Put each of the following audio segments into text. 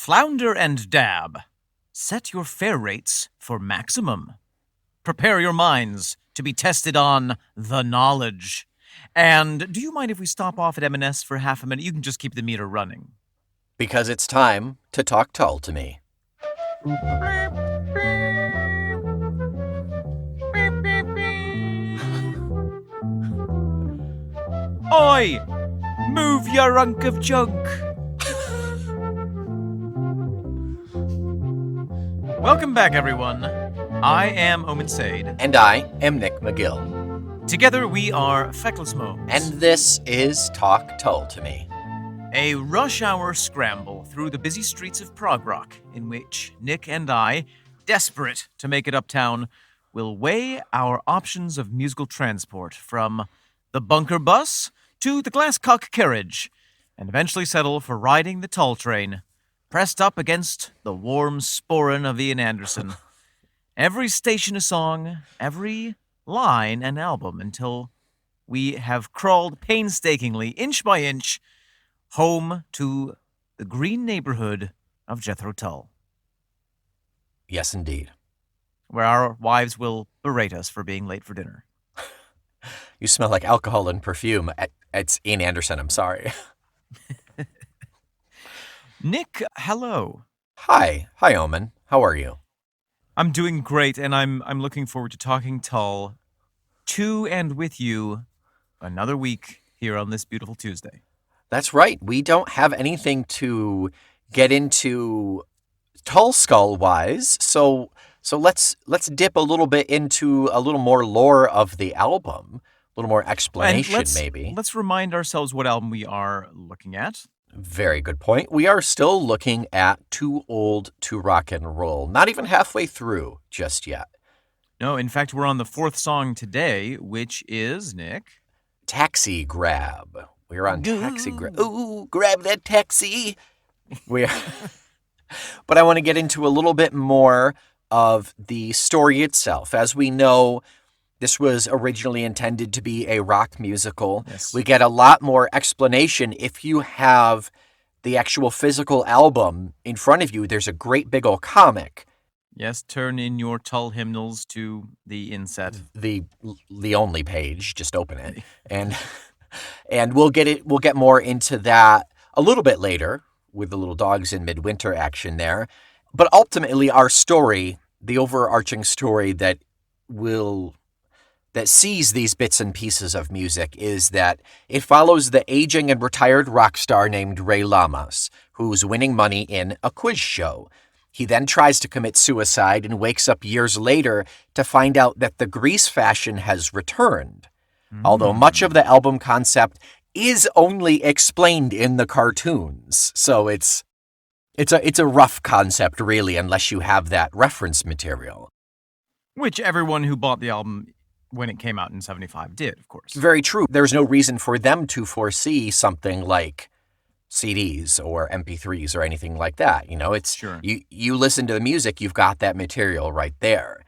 Flounder and dab. Set your fare rates for maximum. Prepare your minds to be tested on the knowledge. And do you mind if we stop off at M&S for half a minute? You can just keep the meter running. Because it's time to talk Tull to me. Oi! Move your runk of junk! Welcome back, everyone. I am Omen Sade. And I am Nick McGill. Together we are Feckless Moans. And this is Talk Tull to Me. A rush hour scramble through the busy streets of prog rock, in which Nick and I, desperate to make it uptown, will weigh our options of musical transport from the bunker bus to the glasscock carriage, and eventually settle for riding the Tull train, pressed up against the warm sporran of Ian Anderson. Every station a song, every line an album, until we have crawled painstakingly, inch by inch, home to the green neighborhood of Jethro Tull. Yes, indeed. Where our wives will berate us for being late for dinner. You smell like alcohol and perfume. It's Ian Anderson, I'm sorry. Nick, hello. Hi, Omen. How are you? I'm doing great, and I'm looking forward to talking Tull to and with you another week here on this beautiful Tuesday. That's right. We don't have anything to get into Tull Skull-wise, so let's dip a little bit into a little more lore of the album, a little more explanation, maybe. Let's remind ourselves what album we are looking at. Very good point. We are still looking at Too Old to Rock and Roll. Not even halfway through just yet. No, in fact, we're on the fourth song today, which is, Nick? Taxi Grab. We're on Taxi Grab. Ooh, grab that taxi. But I want to get into a little bit more of the story itself. As we know, this was originally intended to be a rock musical. Yes. We get a lot more explanation if you have the actual physical album in front of you. There's a great big old comic. Yes, turn in your Tull hymnals to the inset. The only page, just open it. And we'll get more into that a little bit later with the little dogs in midwinter action there. But ultimately our story, the overarching story that sees these bits and pieces of music, is that it follows the aging and retired rock star named Ray Lamas, who's winning money in a quiz show. He then tries to commit suicide and wakes up years later to find out that the Grease fashion has returned. Although much of the album concept is only explained in the cartoons. So it's a rough concept, really, unless you have that reference material. Which everyone who bought the album when it came out in 75 did, of course. Very true. There's no reason for them to foresee something like CDs or MP3s or anything like that. You know, it's Sure. You listen to the music, you've got that material right there.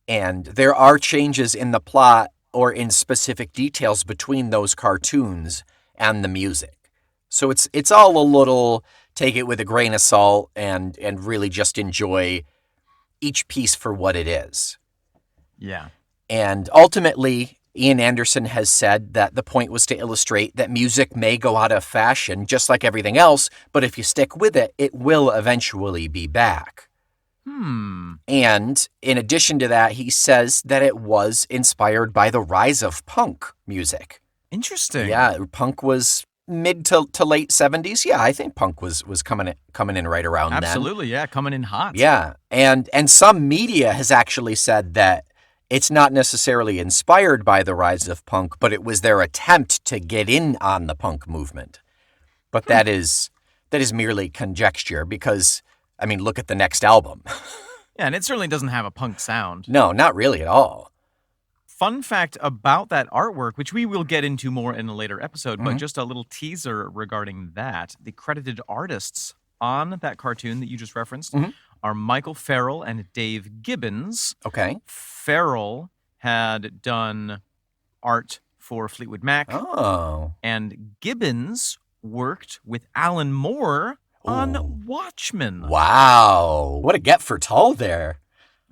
And there are changes in the plot or in specific details between those cartoons and the music. So it's all a little take it with a grain of salt and really just enjoy each piece for what it is. Yeah. And ultimately, Ian Anderson has said that the point was to illustrate that music may go out of fashion just like everything else, but if you stick with it, it will eventually be back. And in addition to that, he says that it was inspired by the rise of punk music. Interesting. Yeah, punk was mid to late 70s. Yeah, I think punk was coming in right around then. Absolutely, yeah, coming in hot. Yeah, and some media has actually said that it's not necessarily inspired by the rise of punk, but it was their attempt to get in on the punk movement. But that is merely conjecture because, I mean, look at the next album. Yeah, and it certainly doesn't have a punk sound. No, not really at all. Fun fact about that artwork, which we will get into more in a later episode, but just a little teaser regarding that. The credited artists on that cartoon that you just referenced are Michael Farrell and Dave Gibbons. Okay. Farrell had done art for Fleetwood Mac. Oh. And Gibbons worked with Alan Moore on Watchmen. Wow. What a get for Tull there.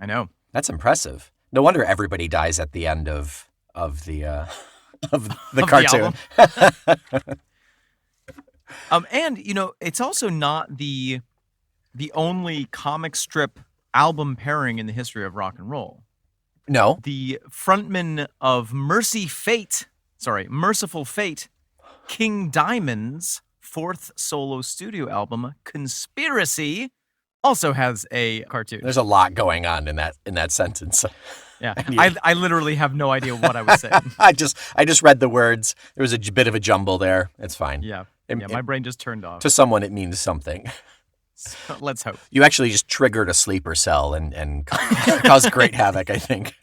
I know. That's impressive. No wonder everybody dies at the end of the cartoon. And it's also not the only comic strip album pairing in the history of rock and roll. No. The frontman of Merciful Fate, King Diamond's fourth solo studio album, Conspiracy, also has a cartoon. There's a lot going on in that sentence. Yeah, I literally have no idea what I was saying. I just read the words. There was a bit of a jumble there. It's fine. Yeah, my brain just turned off. To someone, it means something. So, let's hope. You actually just triggered a sleeper cell and caused great havoc, I think.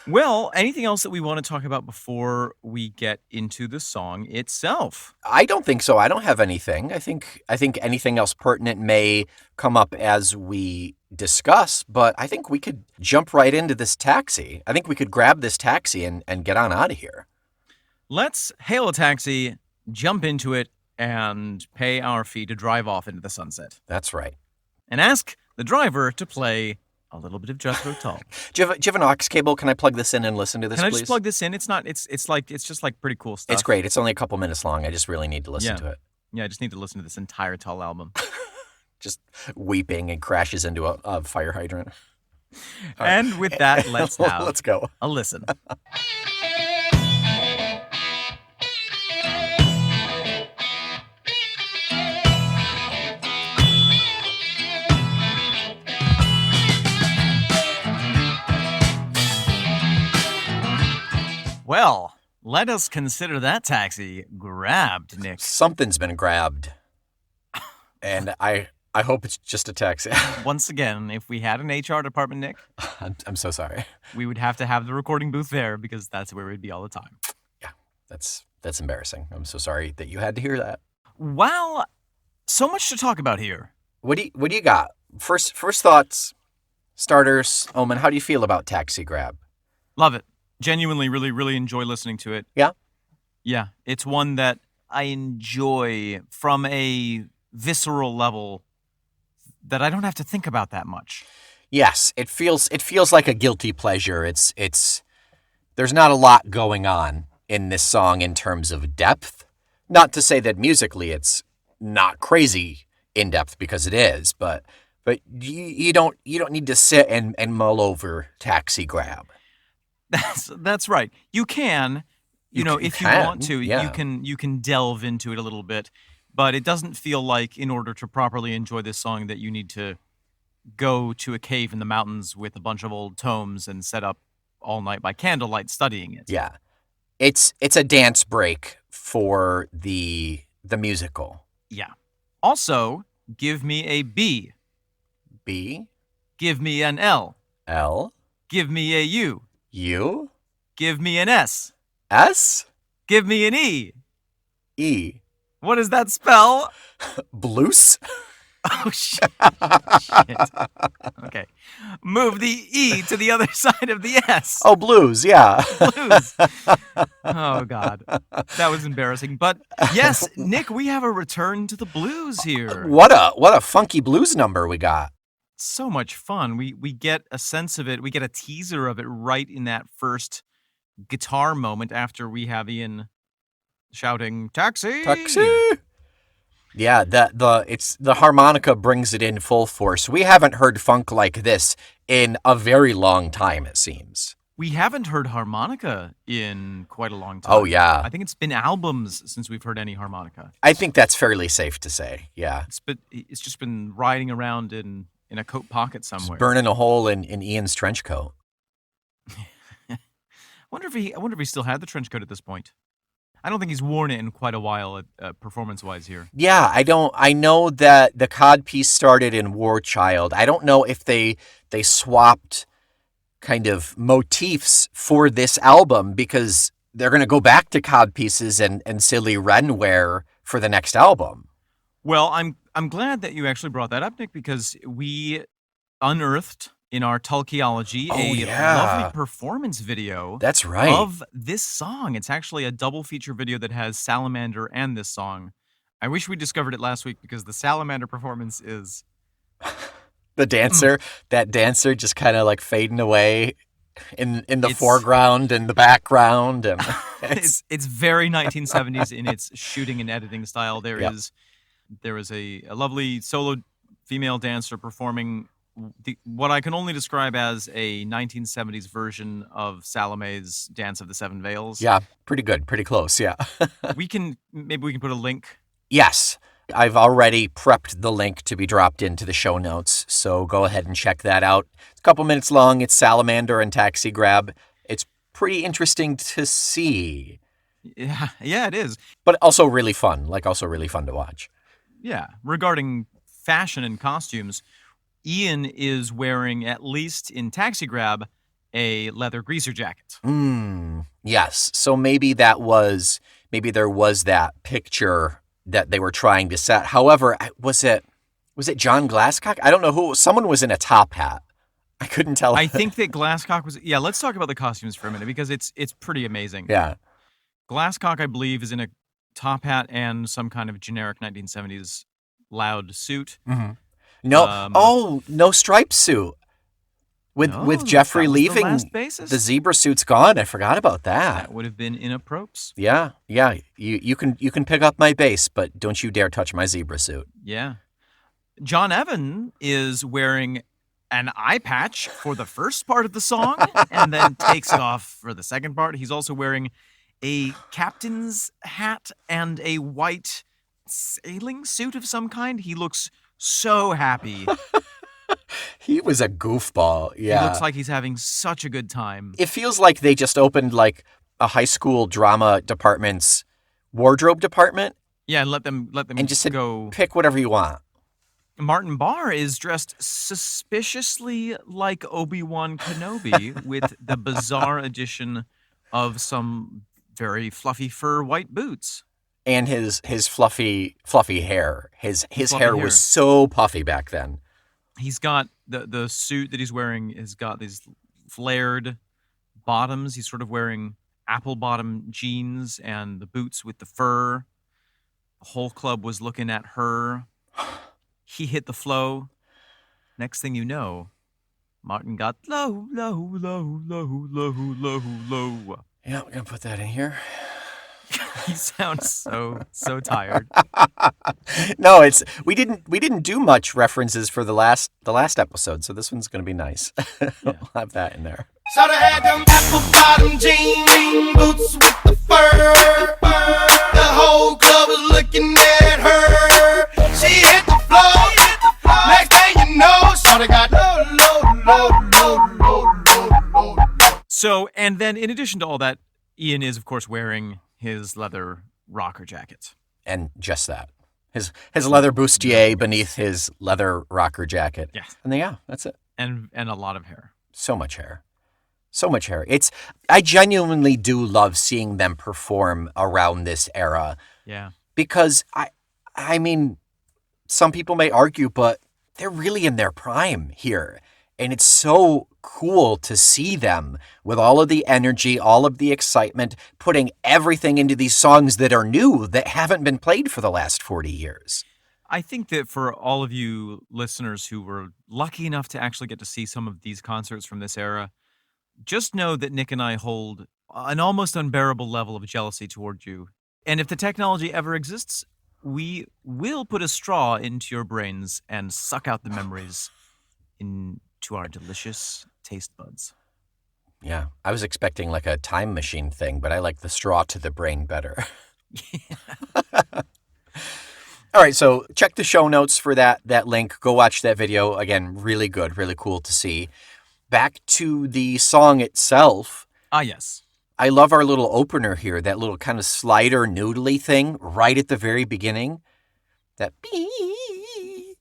Well, anything else that we want to talk about before we get into the song itself? I don't think so. I don't have anything. I think anything else pertinent may come up as we discuss, but I think we could jump right into this taxi. I think we could grab this taxi and get on out of here. Let's hail a taxi, jump into it, and pay our fee to drive off into the sunset. That's right. And ask the driver to play a little bit of Jethro Tull. Do you have an aux cable? Can I plug this in and listen to this, Can I please? just plug this in? It's just like pretty cool stuff. It's great. It's only a couple minutes long. I just really need to listen to it. Yeah, I just need to listen to this entire Tull album. Just weeping and crashes into a fire hydrant. And with that, let's go. A listen. Well, let us consider that taxi grabbed, Nick. Something's been grabbed. And I hope it's just a taxi. Once again, if we had an HR department, Nick, I'm so sorry. We would have to have the recording booth there because that's where we'd be all the time. Yeah, that's embarrassing. I'm so sorry that you had to hear that. Well, so much to talk about here. What do you got? First thoughts, starters. Omen, how do you feel about Taxi Grab? Love it. Genuinely, really, really enjoy listening to it. Yeah? Yeah, it's one that I enjoy from a visceral level that I don't have to think about that much. Yes, it feels like a guilty pleasure. It's there's not a lot going on in this song in terms of depth. Not to say that musically it's not crazy in depth, because it is, but you don't need to sit and mull over Taxi Grab. That's right. You can, if you want to, yeah. you can delve into it a little bit, but it doesn't feel like in order to properly enjoy this song that you need to go to a cave in the mountains with a bunch of old tomes and set up all night by candlelight studying it. Yeah. It's a dance break for the musical. Yeah. Also, give me a B. B. Give me an L. L. Give me a U. U. Give me an S. S. Give me an E. E. What does that spell? Blues? Oh, shit. Okay. Move the E to the other side of the S. Oh, blues, yeah. Blues. Oh, God. That was embarrassing. But yes, Nick, we have a return to the blues here. What a funky blues number we got. So much fun. We get a sense of it. We get a teaser of it right in that first guitar moment after we have Ian shouting, "Taxi! Taxi!" Yeah, the harmonica brings it in full force. We haven't heard funk like this in a very long time, it seems. We haven't heard harmonica in quite a long time. Oh, yeah. I think it's been albums since we've heard any harmonica. I think that's fairly safe to say, yeah. It's just been riding around in a coat pocket somewhere. Just burning a hole in Ian's trench coat. I wonder if he still had the trench coat at this point. I don't think he's worn it in quite a while, performance-wise here. Yeah, I know that the cod piece started in War Child. I don't know if they swapped kind of motifs for this album, because they're going to go back to cod pieces and Silly Wrenware for the next album. Well, I'm glad that you actually brought that up, Nick, because we unearthed in our Tulkeology lovely performance video. That's right. Of this song. It's actually a double feature video that has Salamander and this song. I wish we discovered it last week because the Salamander performance is... The dancer, that dancer just kind of like fading away in the foreground and the background. And it's very 1970s in its shooting and editing style. There is a lovely solo female dancer performing what I can only describe as a 1970s version of Salome's Dance of the Seven Veils. Yeah, pretty good, pretty close, yeah. Maybe we can put a link. Yes, I've already prepped the link to be dropped into the show notes, so go ahead and check that out. It's a couple minutes long. It's Salamander and Taxi Grab. It's pretty interesting to see. Yeah, it is. But also really fun, really fun to watch. Yeah, regarding fashion and costumes, Ian is wearing, at least in Taxi Grab, a leather greaser jacket. Yes, so maybe there was that picture that they were trying to set. However, was it John Glasscock? I don't know who. Someone was in a top hat. I couldn't tell. I think that Glasscock was... Yeah, let's talk about the costumes for a minute because it's pretty amazing. Yeah. Glasscock, I believe, is in a top hat and some kind of generic 1970s loud suit. Mm-hmm. No, no striped suit. With Jeffrey leaving, the zebra suit's gone. I forgot about that. That would have been inappropriate. Yeah. You can pick up my bass, but don't you dare touch my zebra suit. Yeah. John Evan is wearing an eye patch for the first part of the song and then takes it off for the second part. He's also wearing a captain's hat and a white sailing suit of some kind. He looks so happy. He was a goofball, yeah. He looks like he's having such a good time. It feels like they just opened like a high school drama department's wardrobe department. Yeah, and let them and just go. Pick whatever you want. Martin Barr is dressed suspiciously like Obi-Wan Kenobi with the bizarre addition of some very fluffy fur white boots. And his fluffy hair. His hair was so puffy back then. He's got the suit that he's wearing has got these flared bottoms. He's sort of wearing apple bottom jeans and the boots with the fur. The whole club was looking at her. He hit the flow. Next thing you know, Martin got low. Yeah, I'm gonna put that in here. He sounds so tired. No, we didn't do much references for the last episode, so this one's gonna be nice. Yeah. We'll have that in there. So they had them apple bottom jean boots with the fur. The whole club was looking at her. She hit the floor. Next thing you know, so they got low. So, and then in addition to all that, Ian is of course wearing his leather rocker jacket. And just that. His leather bustier beneath his leather rocker jacket. Yeah. And then, yeah, that's it. And a lot of hair. So much hair. I genuinely do love seeing them perform around this era. Yeah. Because I mean, some people may argue, but they're really in their prime here. And it's so cool to see them with all of the energy, all of the excitement, putting everything into these songs that are new, that haven't been played for the last 40 years. I think that for all of you listeners who were lucky enough to actually get to see some of these concerts from this era, just know that Nick and I hold an almost unbearable level of jealousy toward you. And if the technology ever exists, we will put a straw into your brains and suck out the memories into our delicious taste buds. Yeah, I was expecting like a time machine thing, but I like the straw to the brain better. Yeah. All right, so check the show notes for that link. Go watch that video. Again, really good, really cool to see. Back to the song itself. Ah, yes. I love our little opener here, that little kind of slider noodly thing right at the very beginning. That bee.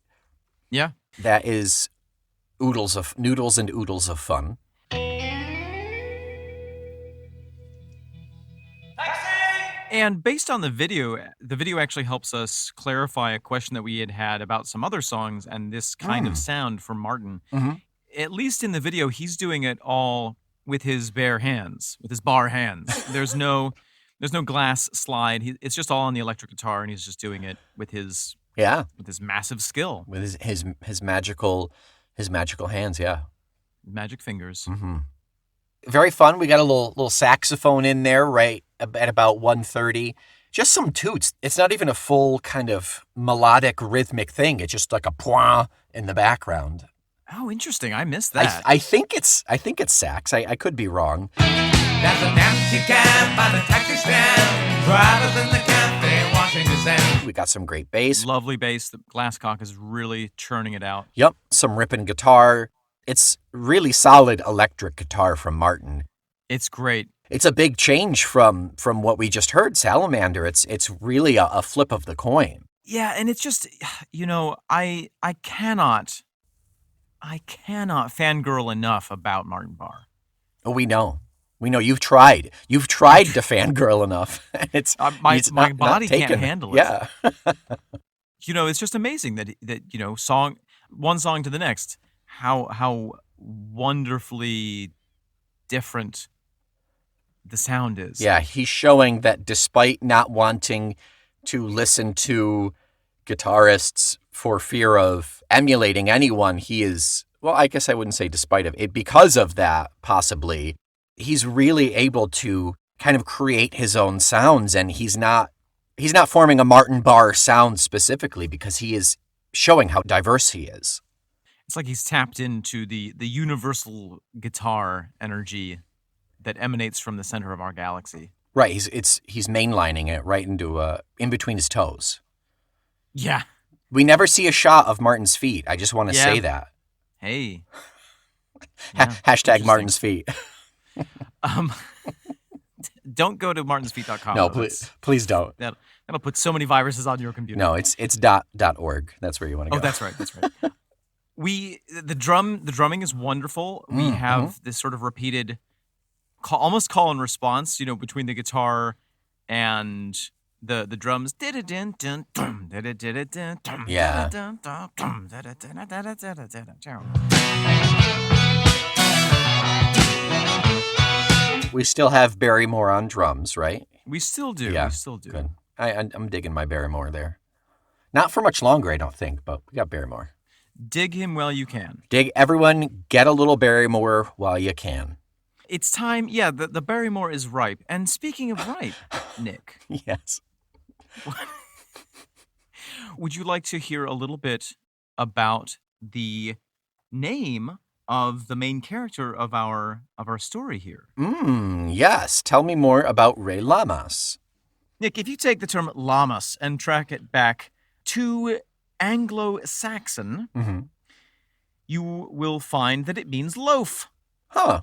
Yeah. That is noodles and oodles of fun. And based on the video actually helps us clarify a question that we had about some other songs and this kind of sound from Martin. Mm-hmm. At least in the video, he's doing it all with his bare hands, with his bar hands. There's no There's no glass slide. It's just all on the electric guitar, and he's just doing it with his massive skill, with his magical hands. Yeah, magic fingers. Mm-hmm. Very fun. We got a little saxophone in there right at about 1:30. Just some toots. It's not even a full kind of melodic rhythmic thing. It's just like a point in the background. Oh, interesting. I missed that. I think it's sax. I could be wrong. There's an empty cab by the taxi stand. Drivers in the cafe washing his hands. We got some great bass. Lovely bass. The Glasscock is really churning it out. Yep. Some ripping guitar. It's really solid electric guitar from Martin. It's great. It's a big change from what we just heard, Salamander. It's really a flip of the coin. Yeah, and it's just, I cannot fangirl enough about Martin Barre. Oh, we know. You've tried. You've tried to fangirl enough. It's my body can't handle it. Yeah. It's just amazing that one song to the next, how wonderfully different the sound is. Yeah, he's showing that despite not wanting to listen to guitarists for fear of emulating anyone, he is, well, I guess I wouldn't say despite of it, because of that, possibly, he's really able to kind of create his own sounds, and he's not forming a Martin Barre sound specifically because he is showing how diverse he is. It's like he's tapped into the universal guitar energy that emanates from the center of our galaxy. Right, he's mainlining it right into in between his toes. Yeah. We never see a shot of Martin's feet. I just want to say that. Hey. Hashtag Martin's feet. Don't go to martinsfeet.com. No, please don't. That'll put so many viruses on your computer. No, it's .org. That's where you want to go. Oh, that's right. The drumming is wonderful. We have this sort of repeated almost call and response, between the guitar and the drums. Yeah. We still have Barrymore on drums, right? We still do. Yeah, we still do. Good. I'm digging my Barrymore there. Not for much longer, I don't think, but we got Barrymore. Dig him while you can. Everyone, get a little Barrymore while you can. It's time. Yeah, the Barrymore is ripe. And speaking of ripe, Nick. Yes. Would you like to hear a little bit about the name of the main character of our story here? Yes. Tell me more about Rey Lamas. Nick, if you take the term Lamas and track it back to Anglo-Saxon, you will find that it means loaf. Huh.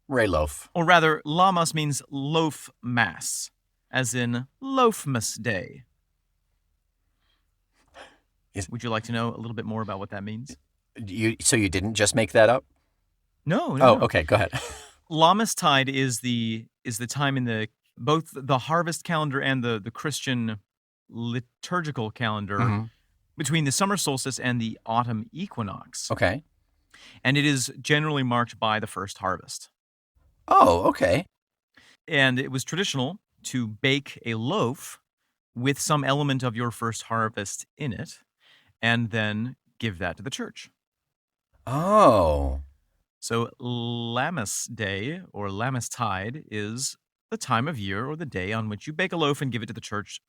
Rey Loaf. Or rather, Lamas means loaf mass, as in Loafmas Day. Would you like to know a little bit more about what that means? So you didn't just make that up? No. Okay, go ahead. Lamastide is the time in both the harvest calendar and the Christian liturgical calendar between the summer solstice and the autumn equinox. Okay. And it is generally marked by the first harvest. Oh, okay. And it was traditional to bake a loaf with some element of your first harvest in it and then give that to the church. Oh. So Lammas Day or Lamastide is the time of year or the day on which you bake a loaf and give it to the church,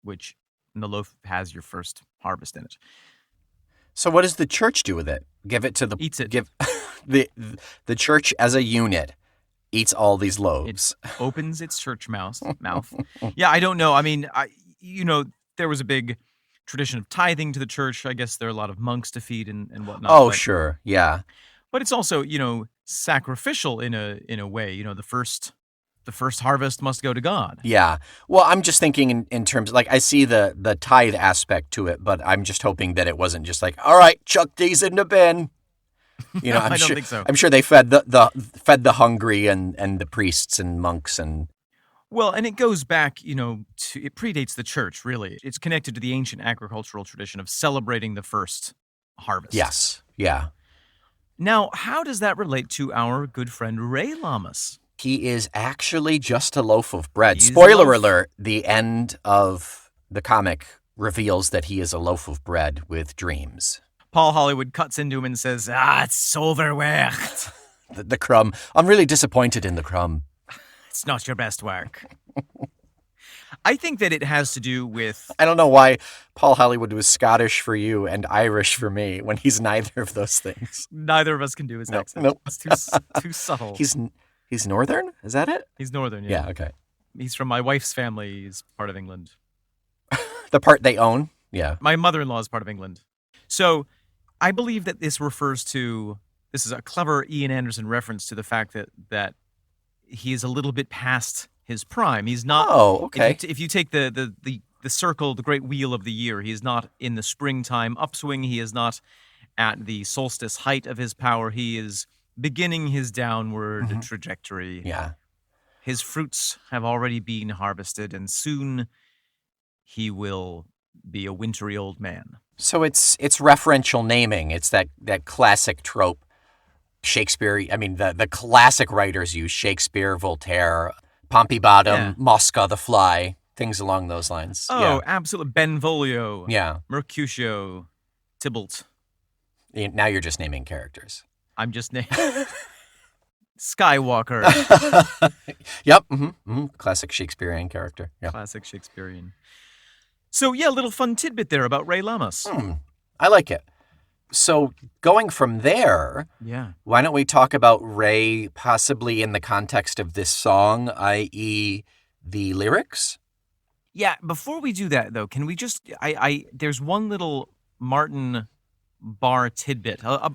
and the loaf has your first harvest in it. So what does the church do with it? Give it to Eats it. Give the church as a unit eats all these loaves. It opens its church mouth. Yeah, I don't know. I mean, there was a big tradition of tithing to the church. I guess there are a lot of monks to feed and whatnot. Oh, sure. Yeah. But it's also, sacrificial in a way. The first harvest must go to God. Yeah. Well, I'm just thinking in terms of, I see the tithe aspect to it, but I'm just hoping that it wasn't just like, all right, chuck these in the bin. I don't think so. I'm sure they fed the hungry and the priests and monks and. Well, and it goes back, it predates the church, really. It's connected to the ancient agricultural tradition of celebrating the first harvest. Yes. Yeah. Now, how does that relate to our good friend Rey Lamas? He is actually just a loaf of bread. He's a Spoiler loaf. alert, the end of the comic reveals that he is a loaf of bread with dreams. Paul Hollywood cuts into him and says, it's overworked. The crumb. I'm really disappointed in the crumb. It's not your best work. I think that it has to do with... I don't know why Paul Hollywood was Scottish for you and Irish for me when he's neither of those things. Neither of us can do his accent. Nope. It's too subtle. He's northern? Is that it? He's northern, Yeah, okay. He's from my wife's family. He's part of England. The part they own? Yeah. My mother-in-law is part of England. So I believe that this refers to... This is a clever Ian Anderson reference to the fact that he is a little bit past his prime. He's not... Oh, okay. If you take the circle, the great wheel of the year, he is not in the springtime upswing. He is not at the solstice height of his power. He is beginning his downward trajectory. Yeah. His fruits have already been harvested, and soon he will be a wintry old man. So it's referential naming. It's that classic trope. Shakespeare, I mean, the classic writers use Shakespeare, Voltaire, Pompey Bottom, Mosca the Fly, things along those lines. Oh, absolutely. Benvolio. Yeah. Mercutio. Tybalt. Now you're just naming characters. I'm just naming... Skywalker. Yep. Classic Shakespearean character. Yeah. Classic Shakespearean. So, yeah, a little fun tidbit there about Ray Lamas. I like it. So going from there, why don't we talk about Ray possibly in the context of this song, i.e. the lyrics? Yeah, before we do that, though, can we just... there's one little Martin bar tidbit, a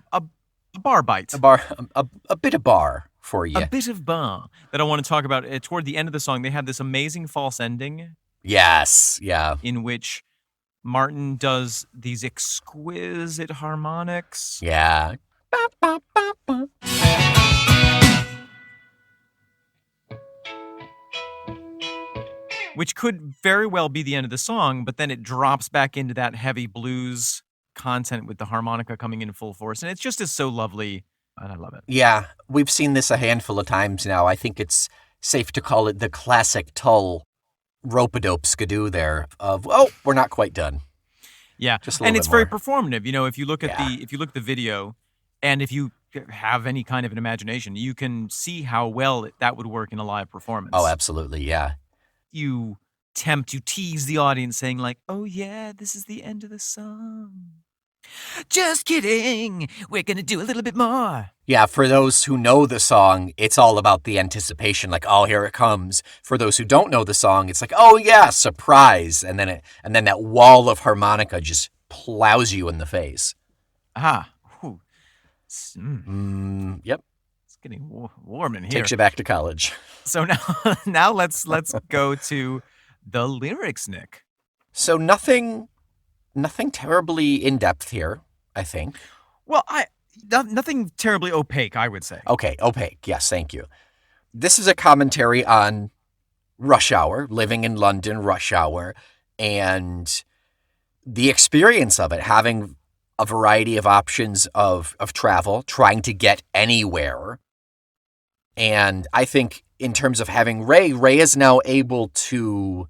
bar bite. A bit of bar for you. A bit of bar that I want to talk about. Toward the end of the song, they have this amazing false ending. Yes, yeah. In which Martin does these exquisite harmonics. Yeah. Which could very well be the end of the song, but then it drops back into that heavy blues content with the harmonica coming in full force. And it just is so lovely, and I love it. Yeah, we've seen this a handful of times now. I think it's safe to call it the classic Tull rope-a-dope skidoo there of, we're not quite done. Yeah, just a little and it's bit very more. performative. You know, if you look at the video, and if you have any kind of an imagination, you can see how well that would work in a live performance. Oh, absolutely, yeah. You tease the audience saying like, oh yeah, this is the end of the song. Just kidding. We're going to do a little bit more. Yeah, for those who know the song, it's all about the anticipation, like, oh, here it comes. For those who don't know the song, it's like, oh yeah, surprise. And then that wall of harmonica just plows you in the face. Ah. Yep. It's getting warm in here. Takes you back to college. So now let's go to the lyrics, Nick. So nothing terribly in-depth here, I think. Well, nothing terribly opaque, I would say. Okay, opaque. Yes, thank you. This is a commentary on rush hour, living in London rush hour, and the experience of it, having a variety of options of travel, trying to get anywhere. And I think in terms of having Ray is now able to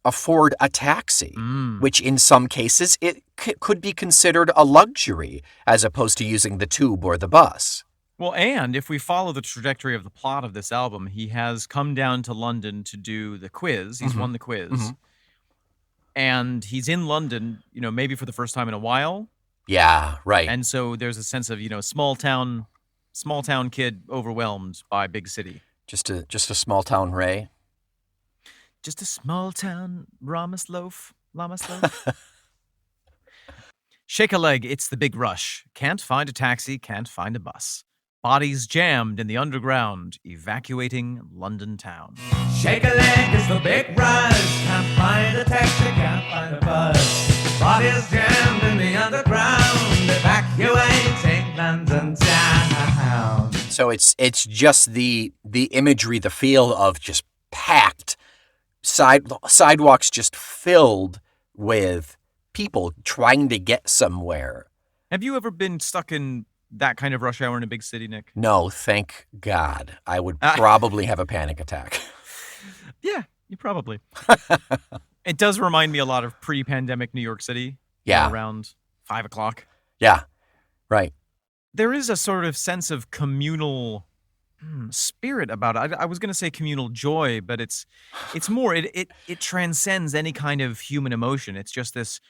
afford a taxi, which in some cases it could be considered a luxury as opposed to using the tube or the bus. Well, and if we follow the trajectory of the plot of this album, he has come down to London to do the quiz. He's won the quiz. And he's in London, maybe for the first time in a while. Yeah, right. And so there's a sense of, small town kid overwhelmed by big city. Just a small town Ray. Just a small town Llamas loaf. Shake a leg, it's the big rush. Can't find a taxi, can't find a bus. Bodies jammed in the underground, evacuating London town. Shake a leg, it's the big rush. Can't find a taxi, can't find a bus. Bodies jammed in the underground, evacuating London town. So it's just the imagery, the feel of just packed sidewalks just filled with people trying to get somewhere. Have you ever been stuck in that kind of rush hour in a big city, Nick? No, thank God. I would probably have a panic attack. Yeah, you probably. It does remind me a lot of pre-pandemic New York City. Yeah. Around 5 o'clock. Yeah, right. There is a sort of sense of communal spirit about it. I was going to say communal joy, but it's more, it transcends any kind of human emotion. It's just this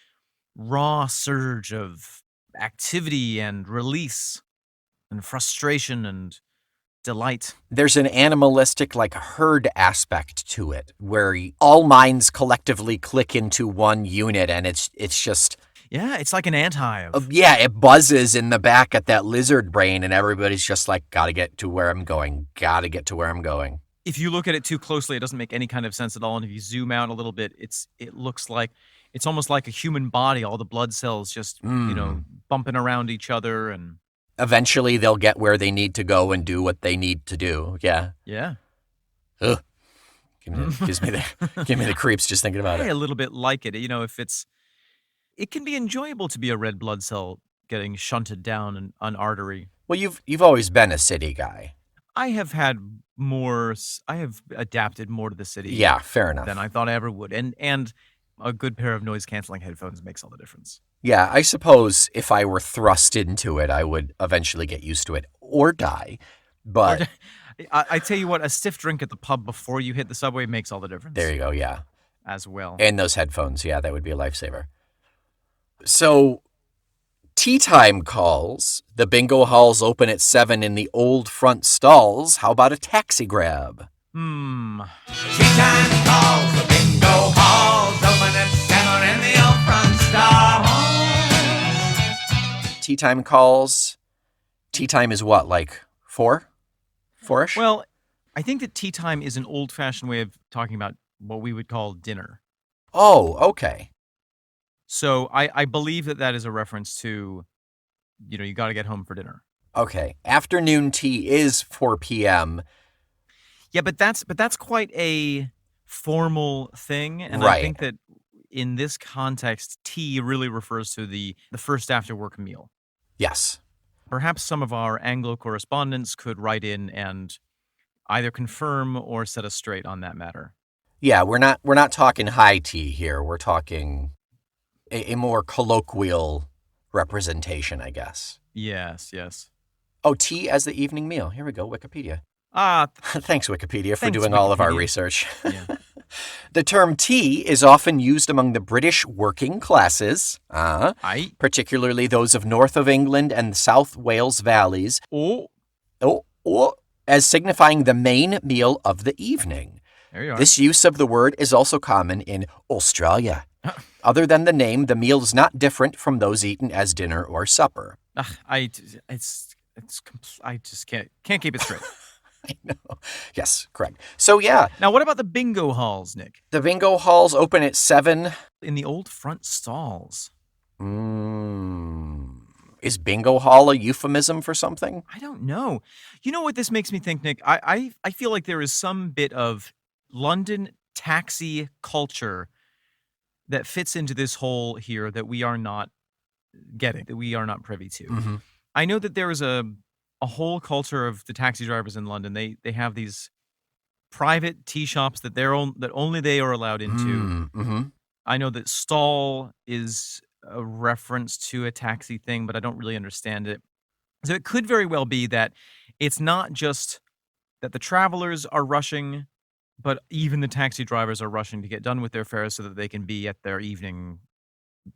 raw surge of activity and release and frustration and delight. There's an animalistic, like, herd aspect to it, where all minds collectively click into one unit, and it's just... Yeah, it's like an anthive. Yeah, it buzzes in the back at that lizard brain, and everybody's just like, gotta get to where I'm going. If you look at it too closely, it doesn't make any kind of sense at all. And if you zoom out a little bit, it looks like it's almost like a human body. All the blood cells just, bumping around each other. And eventually they'll get where they need to go and do what they need to do. Yeah. Yeah. Ugh. Gives me the creeps just thinking about it. A little bit like it. It can be enjoyable to be a red blood cell getting shunted down an artery. Well, you've always been a city guy. I have adapted more to the city. Yeah, fair enough. Than I thought I ever would. And a good pair of noise-canceling headphones makes all the difference. Yeah, I suppose if I were thrust into it, I would eventually get used to it or die. But I tell you what, a stiff drink at the pub before you hit the subway makes all the difference. There you go, yeah. As well. And those headphones, yeah, that would be a lifesaver. So, tea time calls. The bingo halls open at 7 in the old front stalls. How about a taxi grab? Tea time calls. The bingo halls open at 7 in the old front stalls. Tea time calls. Tea time is what, like 4? 4-ish? Well, I think that tea time is an old-fashioned way of talking about what we would call dinner. Oh, okay. So I believe that is a reference to, you got to get home for dinner. Okay. Afternoon tea is 4 p.m. Yeah, but that's quite a formal thing. And Right. I think that in this context, tea really refers to the first after-work meal. Yes. Perhaps some of our Anglo correspondents could write in and either confirm or set us straight on that matter. Yeah, we're not talking high tea here. We're talking a more colloquial representation, I guess. Yes. Oh, tea as the evening meal. Here we go, Wikipedia. Thanks, Wikipedia, for Thanks, doing all of our Wikipedia. research. Yeah. The term tea is often used among the British working classes, particularly those of north of England and South Wales valleys, as signifying the main meal of the evening. There you are. This use of the word is also common in Australia. Other than the name, the meal is not different from those eaten as dinner or supper. I just can't keep it straight. I know. Yes, correct. So, yeah. Now, what about the bingo halls, Nick? The bingo halls open at 7. In the old front stalls. Is bingo hall a euphemism for something? I don't know. You know what this makes me think, Nick? I feel like there is some bit of London taxi culture that fits into this hole here that we are not getting, that we are not privy to. Mm-hmm. I know that there is a whole culture of the taxi drivers in London. They have these private tea shops that that only they are allowed into. Mm-hmm. I know that stall is a reference to a taxi thing, but I don't really understand it. So it could very well be that it's not just that the travelers are rushing, but even the taxi drivers are rushing to get done with their fares so that they can be at their evening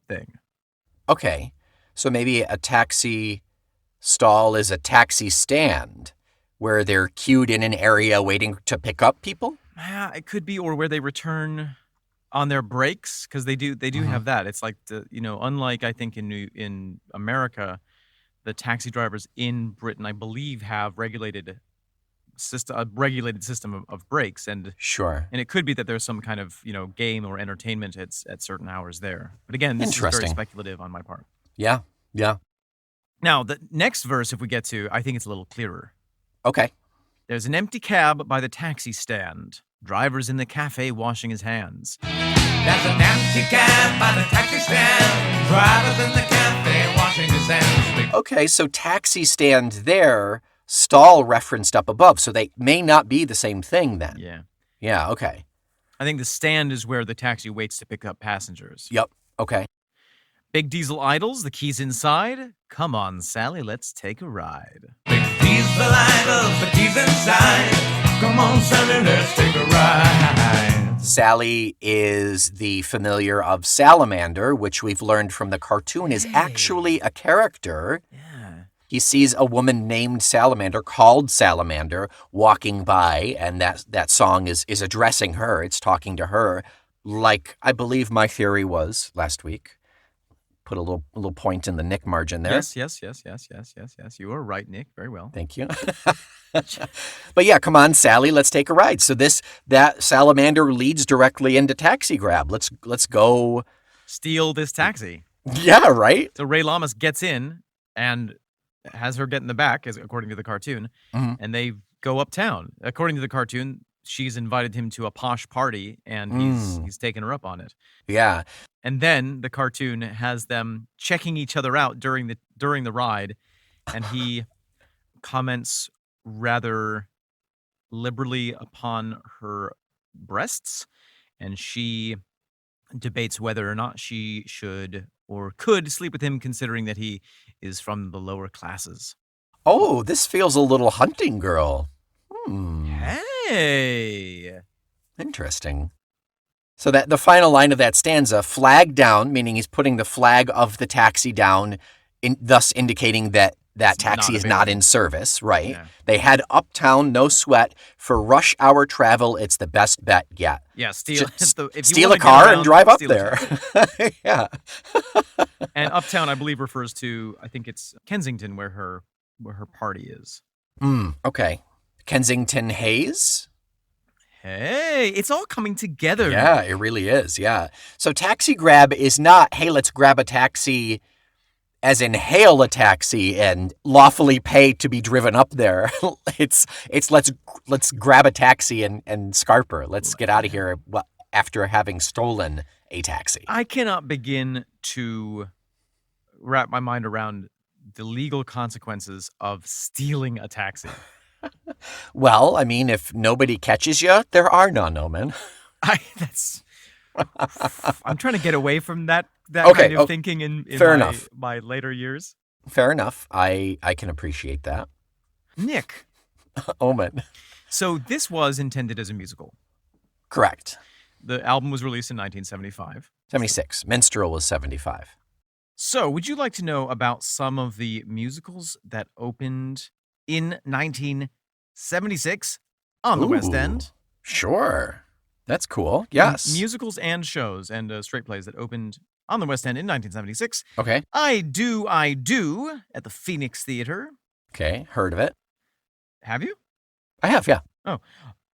thing. Okay. So maybe a taxi stall is a taxi stand where they're queued in an area waiting to pick up people? Yeah, it could be, or where they return on their breaks, because they do have that. It's like unlike I think in America, the taxi drivers in Britain, I believe, have a regulated system of breaks, and Sure. And it could be that there's some kind of game or entertainment at certain hours there. But again, this is very Interesting. speculative on my part. Yeah. Now the next verse, if we get to, I think it's a little clearer. Okay. There's an empty cab by the taxi stand. Driver's in the cafe washing his hands. There's an empty cab by the taxi stand. Drivers in the cafe washing his hands. Okay, so taxi stand there, stall referenced up above, so they may not be the same thing then. Yeah. Yeah, okay. I think the stand is where the taxi waits to pick up passengers. Yep, okay. Big Diesel idles, the keys inside. Come on, Sally, let's take a ride. Big diesel idles, the keys inside. Come on, Sally, let's take a ride. Sally is the familiar of Salamander, which we've learned from the cartoon is actually a character. Yeah. He sees a woman named Salamander, called Salamander, walking by, and that song is addressing her. It's talking to her, like I believe my theory was last week. Put a little point in the Nick margin there. Yes. You are right, Nick. Very well. Thank you. But yeah, come on, Sally, let's take a ride. So that Salamander leads directly into taxi grab. Let's go Steal this taxi. Yeah, right? So Ray Lamas gets in and has her get in the back, as according to the cartoon, and they go uptown. According to the cartoon, she's invited him to a posh party, and he's taken her up on it. Yeah. And then the cartoon has them checking each other out during the ride, and he comments rather liberally upon her breasts, and she debates whether or not she should or could sleep with him, considering that he is from the lower classes. Oh, this feels a little Hunting Girl. Hey! Interesting. So that the final line of that stanza, flag down, meaning he's putting the flag of the taxi down, thus indicating that taxi is not in service, right? Yeah. They head uptown, no sweat. For rush hour travel, it's the best bet yet. Yeah, steal Steal a car and drive up there. Yeah. And uptown, I believe, refers to, I think it's Kensington, where her party is. Okay. Kensington Hayes? Hey, it's all coming together. Yeah, it really is, yeah. So taxi grab is not, hey, let's grab a taxi as in hail a taxi and lawfully pay to be driven up there. It's let's grab a taxi and scarp her. Let's get out of here after having stolen a taxi. I cannot begin to wrap my mind around the legal consequences of stealing a taxi. Well, I mean, if nobody catches you, there are none, Omen. I'm trying to get away from that Okay, kind of thinking in fair enough. my later years. Fair enough. I can appreciate that. Nick. Omen. So this was intended as a musical. Correct. The album was released in 1975. 76. Minstrel was 75. So would you like to know about some of the musicals that opened in 1976 on the West End? Sure. That's cool. Yes. Musicals and shows and straight plays that opened on the West End in 1976. Okay. I Do at the Phoenix Theater. Okay. Heard of it. Have you? I have, yeah. Oh.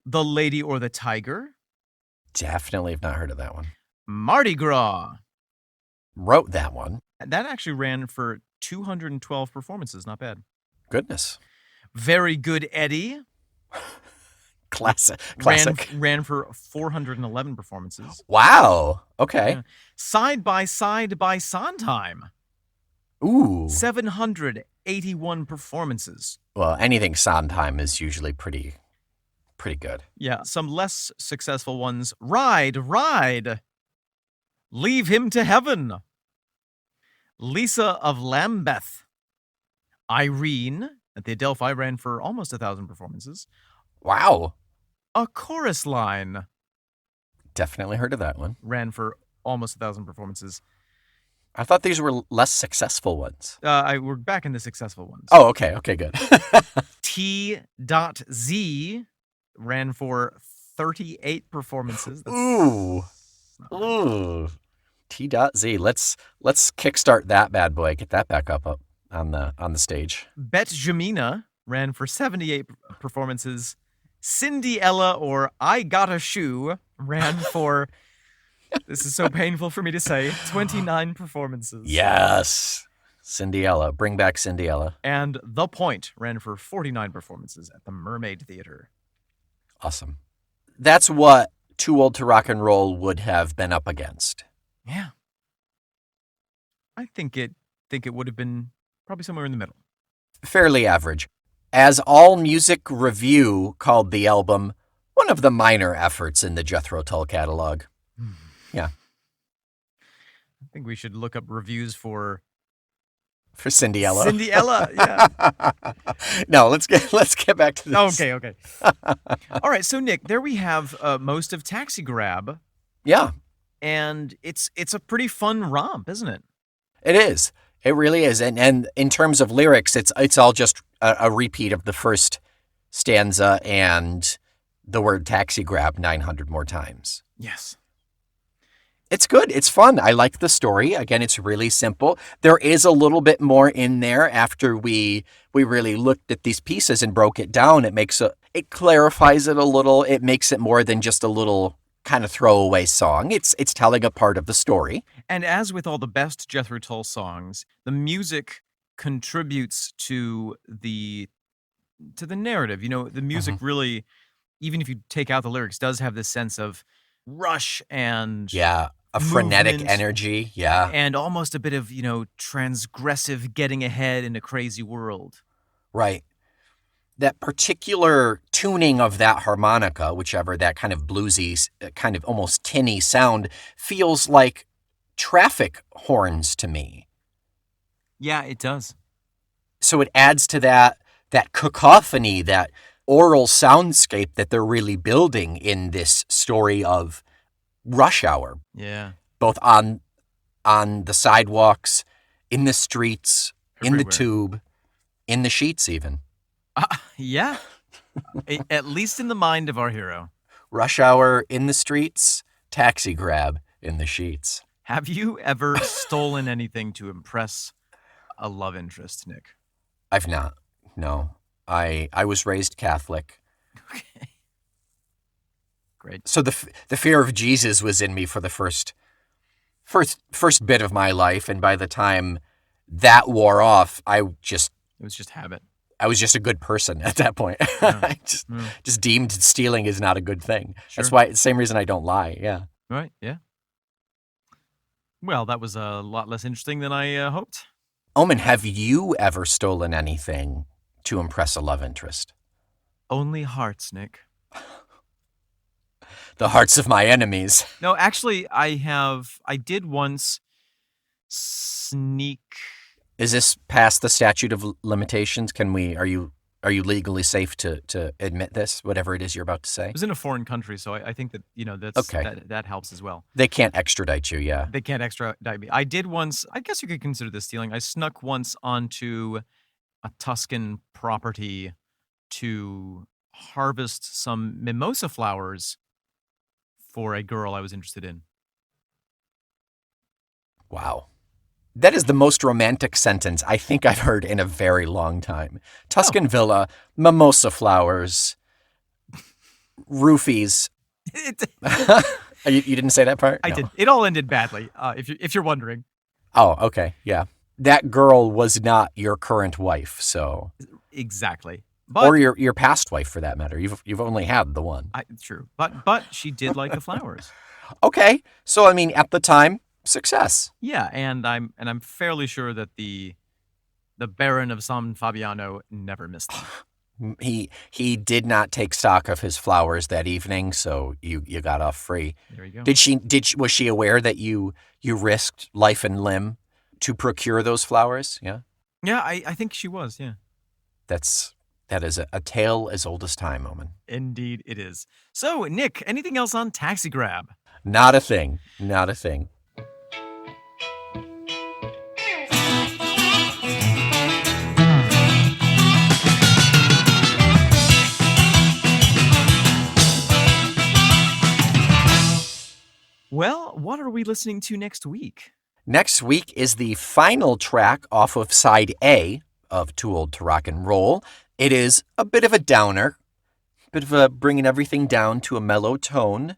The Lady or the Tiger. Definitely have not heard of that one. Mardi Gras. Wrote that one. That actually ran for 212 performances. Not bad. Goodness. Very Good Eddie. Classic. Ran for 411 performances. Wow. Okay. Yeah. Side by Sondheim. Ooh. 781 performances. Well, anything Sondheim is usually pretty good. Yeah, some less successful ones. Ride. Leave Him to Heaven. Lisa of Lambeth. Irene at the Adelphi ran for almost 1,000 performances. Wow. A Chorus Line Definitely heard of that one. ran for almost 1,000 performances. I thought these were less successful ones. We're back in the successful ones. Oh, okay. Okay, good. T.Z ran for 38 performances. Ooh. T.Z. Let's kickstart that bad boy. Get that back up on the stage. Bet Jamina ran for 78 performances. Cindy Ella, or I Got a Shoe, ran for, this is so painful for me to say, 29 performances. Yes. Cinderella. Bring back Cinderella. And The Point ran for 49 performances at the Mermaid Theater. Awesome. That's what Too Old to Rock and Roll would have been up against. Yeah. I think it would have been Probably somewhere in the middle. Fairly average. As All Music Review called the album, one of the minor efforts in the Jethro Tull catalog. Yeah. I think we should look up reviews for Cindy-ella. Cindy-ella, yeah. No, let's get back to this. Okay. All right, so Nick, there we have most of Taxi Grab, Yeah, and it's a pretty fun romp, isn't it? it is. It really is. And in terms of lyrics, it's all just a repeat of the first stanza and the word taxi grab 900 more times. Yes. It's good. It's fun. I like the story. Again, it's really simple. There is a little bit more in there after we really looked at these pieces and broke it down. It clarifies it a little. It makes it more than just a little kind of throwaway song. It's telling a part of the story. And as with all the best Jethro Tull songs, the music contributes to the narrative. You know, the music really, even if you take out the lyrics, does have this sense of rush and Yeah, a frenetic movement, energy. Yeah. and almost a bit of, transgressive getting ahead in a crazy world. Right. That particular tuning of that harmonica, whichever, that kind of bluesy, kind of almost tinny sound, feels like traffic horns to me. Yeah, it does. So it adds to that cacophony, that oral soundscape that they're really building in this story of rush hour, Yeah. both on the sidewalks, in the streets, in the Everywhere. tube, in the sheets even. Yeah. At least in the mind of our hero. Rush hour in the streets, taxi grab in the sheets. Have you ever stolen anything to impress a love interest, Nick? I've not. No. I was raised Catholic. Okay. Great. So the fear of Jesus was in me for the first bit of my life, and by the time that wore off, It was just habit. I was just a good person at that point. Yeah. I just deemed stealing is not a good thing. That's Sure. why, same reason I don't lie. Yeah. Right, yeah. Well, that was a lot less interesting than I hoped. Omen, have you ever stolen anything to impress a love interest? Only hearts, Nick. The hearts of my enemies. No, actually, I did once sneak. Is this past the statute of limitations? Are you legally safe to admit this, whatever it is you're about to say? It was in a foreign country, so I think that, that's Okay. that helps as well. They can't extradite you, yeah. They can't extradite me. I did once, I guess you could consider this stealing. I snuck once onto a Tuscan property to harvest some mimosa flowers for a girl I was interested in. Wow. That is the most romantic sentence I think I've heard in a very long time. Tuscan villa, mimosa flowers, roofies. You didn't say that part? I No. did. It all ended badly, if you're wondering. Oh, okay, yeah. That girl was not your current wife, so, Exactly. But or your past wife for that matter. You've only had the one. true. But she did like the flowers. Okay, so I mean, at the time, success. Yeah, and I'm fairly sure that the Baron of San Fabiano never missed them. He did not take stock of his flowers that evening, so you got off free. There you go. Was she aware that you risked life and limb to procure those flowers? Yeah. Yeah, I think she was, yeah. That is a tale as old as time, Omen. Indeed it is. So, Nick, anything else on Taxi Grab? Not a thing. Not a thing. Well, what are we listening to next week? Next week is the final track off of side A of Too Old to Rock and Roll. It is a bit of a downer, bit of a bringing everything down to a mellow tone.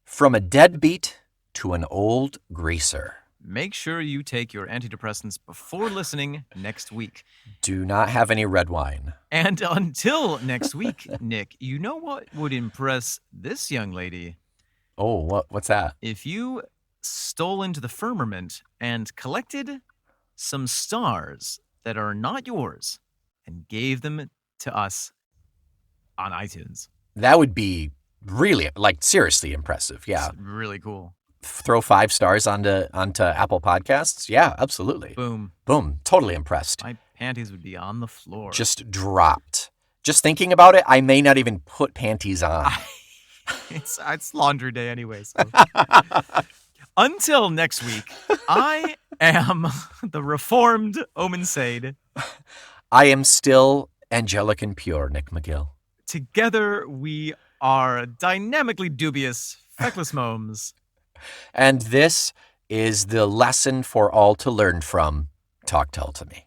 From a deadbeat to an old greaser. Make sure you take your antidepressants before listening next week. Do not have any red wine. And until next week, Nick, you know what would impress this young lady? Oh, what's that? If you stole into the firmament and collected some stars that are not yours and gave them to us on iTunes. That would be really, like, seriously impressive. Yeah. It's really cool. Throw 5 stars onto Apple Podcasts. Yeah, absolutely. Boom. Boom. Totally impressed. My panties would be on the floor. Just dropped. Just thinking about it, I may not even put panties on. It's laundry day anyway. So. Until next week, I am the reformed Omen Sade. I am still angelic and pure, Nick McGill. Together, we are dynamically dubious, feckless momes. And this is the lesson for all to learn from. Talk Tull to me.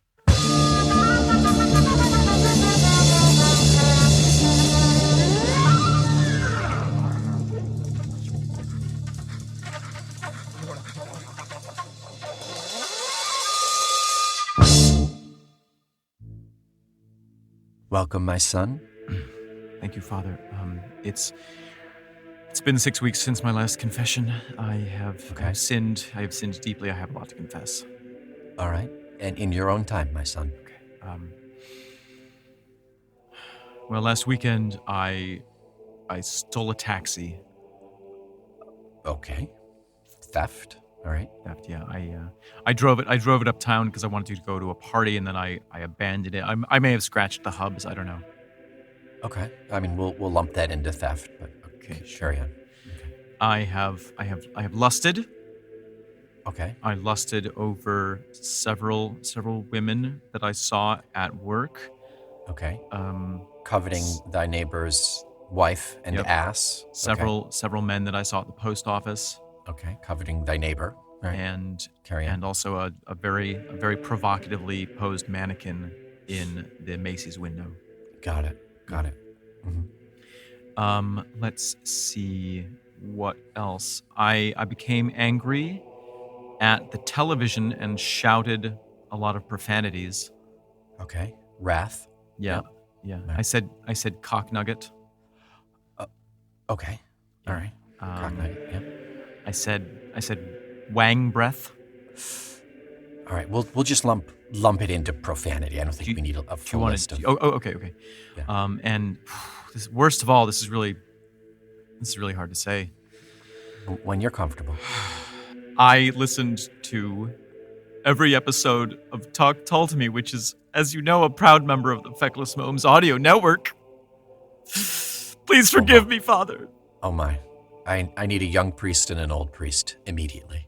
Welcome, my son. Thank you, Father. It's been 6 weeks since my last confession. I have sinned. I have sinned deeply. I have a lot to confess. All right. And in your own time, my son. Okay. Well, last weekend I stole a taxi. Okay. Theft. All right. Theft. Yeah. I drove it uptown because I wanted to go to a party, and then I abandoned it. I may have scratched the hubs. I don't know. Okay. I mean, we'll lump that into theft, but okay. Sure, yeah. Okay. I have lusted. Okay. I lusted over several women that I saw at work. Okay. Coveting thy neighbor's wife and ass. Several men that I saw at the post office. Okay. Coveting thy neighbor. Right. And carry on. And also a very provocatively posed mannequin in the Macy's window. Got it. Mm-hmm. Let's see what else. I became angry at the television and shouted a lot of profanities. Okay. Wrath. Yeah. Right. I said cock nugget. Okay. All right. Cock nugget. Yep. I said wang breath. All right. We'll just lump it into profanity. I don't think we need a full list of. Okay. Yeah. And worst of all, this is really hard to say. When you're comfortable. I listened to every episode of Talk Tull to Me, which is, as you know, a proud member of the Feckless Momes audio network. Please forgive me, Father. Oh my. I need a young priest and an old priest immediately.